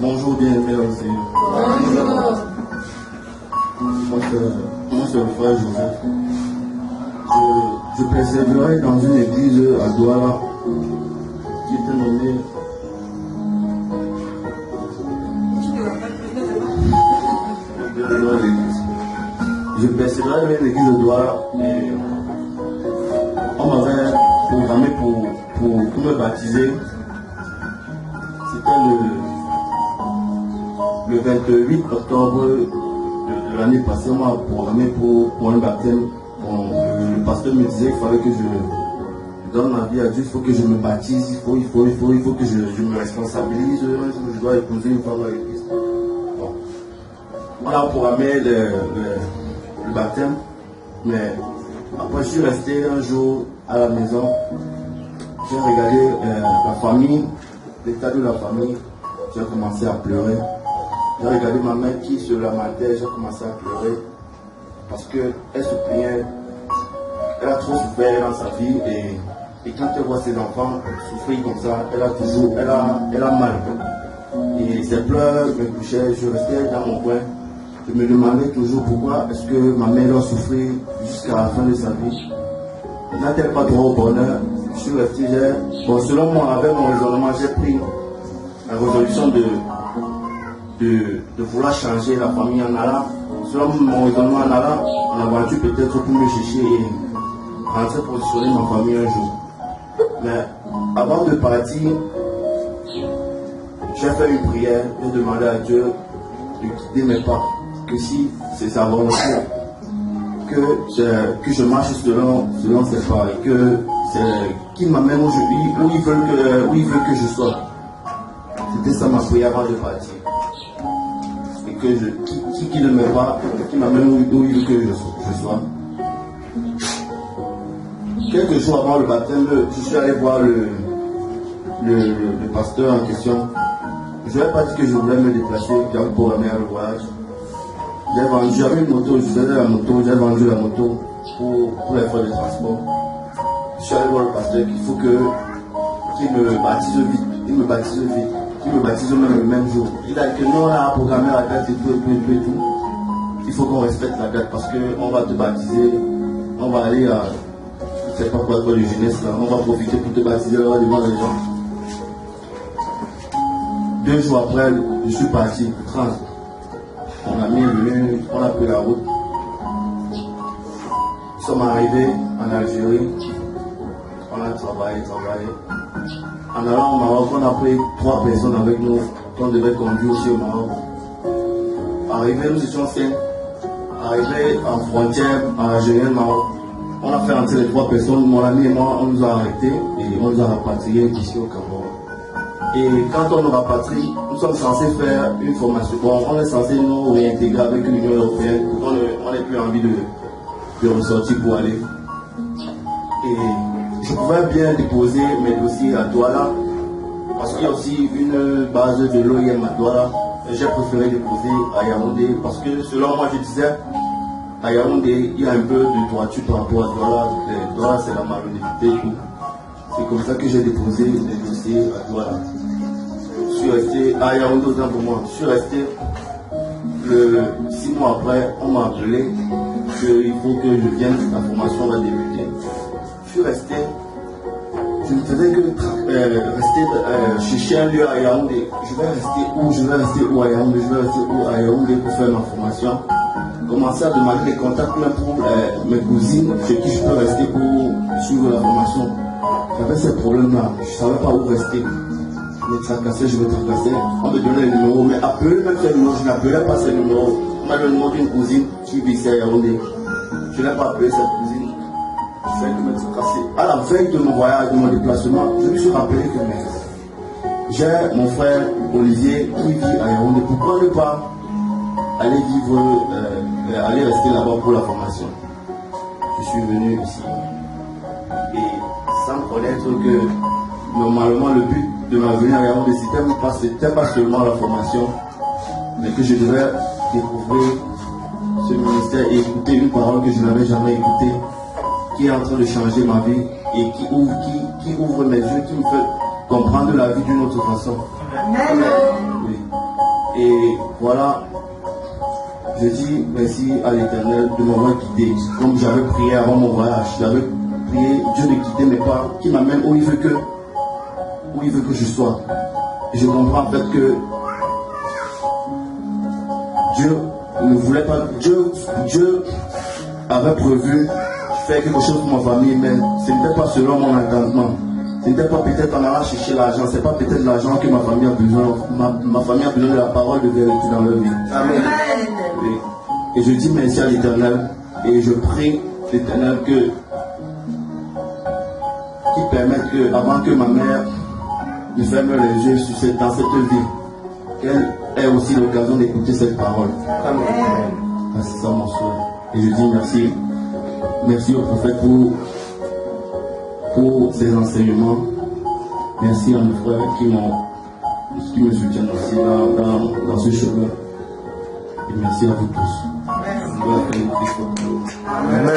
Bonjour bien-aimés aussi. Bonjour. Moi c'est le frère Joseph. Je persévérais dans une église à Douala qui était nommée Je persévérais dans une église de Douala et on m'avait programmé pour me baptiser. C'était le 28 octobre de l'année passée, on m'a programmé pour un baptême. Le pasteur me disait qu'il fallait que je donne ma vie à Dieu, il faut que je me baptise, il faut que je me responsabilise, je dois épouser une femme à l'église. Bon. On a programmé le baptême, mais après je suis resté un jour à la maison, j'ai regardé la famille, l'état de la famille, j'ai commencé à pleurer. J'ai regardé ma mère qui se lamentait, j'ai commencé à pleurer parce qu'elle se plaignait, elle a trop souffert dans sa vie et quand elle voit ses enfants souffrir comme ça, elle a mal. Et ses pleurs me touchaient, je restais dans mon coin, je me demandais toujours pourquoi est-ce que ma mère doit souffrir jusqu'à la fin de sa vie. N'a-t-elle pas droit au bonheur? Je suis resté, selon moi, avec mon raisonnement, j'ai pris la résolution de vouloir changer la famille en allant, selon mon raisonnement en allant en aventure peut-être pour me chercher et rentrer positionner ma famille un jour. Mais avant de partir, j'ai fait une prière, j'ai demandé à Dieu de guider mes pas, que si c'est sa volonté, que je marche selon ses pas et que c'est qu'il m'amène où il veut que je sois. C'était ça ma prière avant de partir. Et que qui ne m'aime pas, qui m'amène où il veut que je sois. Quelques jours avant le baptême, je suis allé voir le pasteur en question. Je n'avais pas dit que je voulais me déplacer, j'avais programmé un voyage. J'avais une moto, je faisais la moto, j'ai vendu la moto pour les frais de transport. Je suis allé voir le pasteur qu'il faut qu'il me baptise vite, qu'il me baptise même le même jour. Il a dit que non, on a programmé la date et tout. Il faut qu'on respecte la date parce qu'on va te baptiser, on va aller à, je ne sais pas quoi, de jeunesse là, on va profiter pour te baptiser là devant les gens. 2 jours après, je suis parti, 30. Mon ami est venu, on a pris la route. Nous sommes arrivés en Algérie, on a travaillé. En allant au Maroc, on a pris 3 personnes avec nous qu'on devait conduire aussi au Maroc. Arrivés, nous étions 5. Arrivés en frontière, en Algérie, Maroc. On a fait entrer les 3 personnes, mon ami et moi, on nous a arrêtés et on nous a rapatriés ici au Cameroun. Et quand on nous rapatrie, nous sommes censés faire une formation. Bon, on est censé nous réintégrer avec l'Union européenne pour qu'on n'ait plus envie de ressortir pour aller. Et je pouvais bien déposer mes dossiers à Douala parce qu'il y a aussi une base de l'OIM à Douala. J'ai préféré déposer à Yaoundé parce que selon moi, je disais, à Yaoundé, il y a un peu de droiture par rapport à Douala. Douala, c'est la malhonnêteté et tout. C'est comme ça que j'ai déposé les dossiers à Douala. Je suis resté à Yaoundé autant pour moi. Je suis resté 6 mois après, on m'a appelé qu'il faut que je vienne, la formation va débuter. Je suis resté, je ne faisais que chercher un lieu à Yaoundé. Je vais rester où à Yaoundé pour faire ma formation. Commencer à demander des contacts même pour mes cousines chez qui je peux rester pour suivre la formation. J'avais ces problèmes-là, je ne savais pas où rester. Je me tracassais. On me donnait les numéros, mais appeler même ces numéros, je n'appelais pas ces numéros. On m'a donné le numéro d'une cousine qui vit ici à Yaoundé. Je n'ai pas appelé cette cousine. Je fais que me tracasser. À la veille de mon voyage, de mon déplacement, je me suis rappelé que j'ai mon frère Olivier qui vit à Yaoundé. Pourquoi ne pas aller rester là-bas pour la formation? Je suis venu ici. Et sans connaître que normalement le but de ma venue à Yaoundé, c'était pas seulement la formation, mais que je devais découvrir ce ministère et écouter une parole que je n'avais jamais écoutée, qui est en train de changer ma vie et qui ouvre mes yeux, qui me fait comprendre la vie d'une autre façon. Amen. Oui. Et voilà, je dis merci à l'Éternel de m'avoir guidé. Comme j'avais prié avant mon voyage, j'avais prié Dieu de guider mes pas, qui m'amène où il veut que je sois. Et je comprends en fait que Dieu ne voulait pas, Dieu avait prévu faire quelque chose pour ma famille, mais ce n'était pas selon mon entendement. Ce n'était pas peut-être en allant chercher l'argent, ce n'est pas peut-être l'argent que ma famille a besoin. Ma famille a besoin de la parole de vérité dans leur vie. Amen. Et je dis merci à l'Éternel et je prie l'Éternel qu'il permette que, avant que ma mère ne ferme les yeux dans cette vie, qu'elle ait aussi l'occasion d'écouter cette parole. Amen. C'est ça mon souhait. Et je dis merci. Merci au prophète pour ses enseignements. Merci à mes frères qui me soutiennent aussi dans ce chemin. Et merci à vous tous. Amen.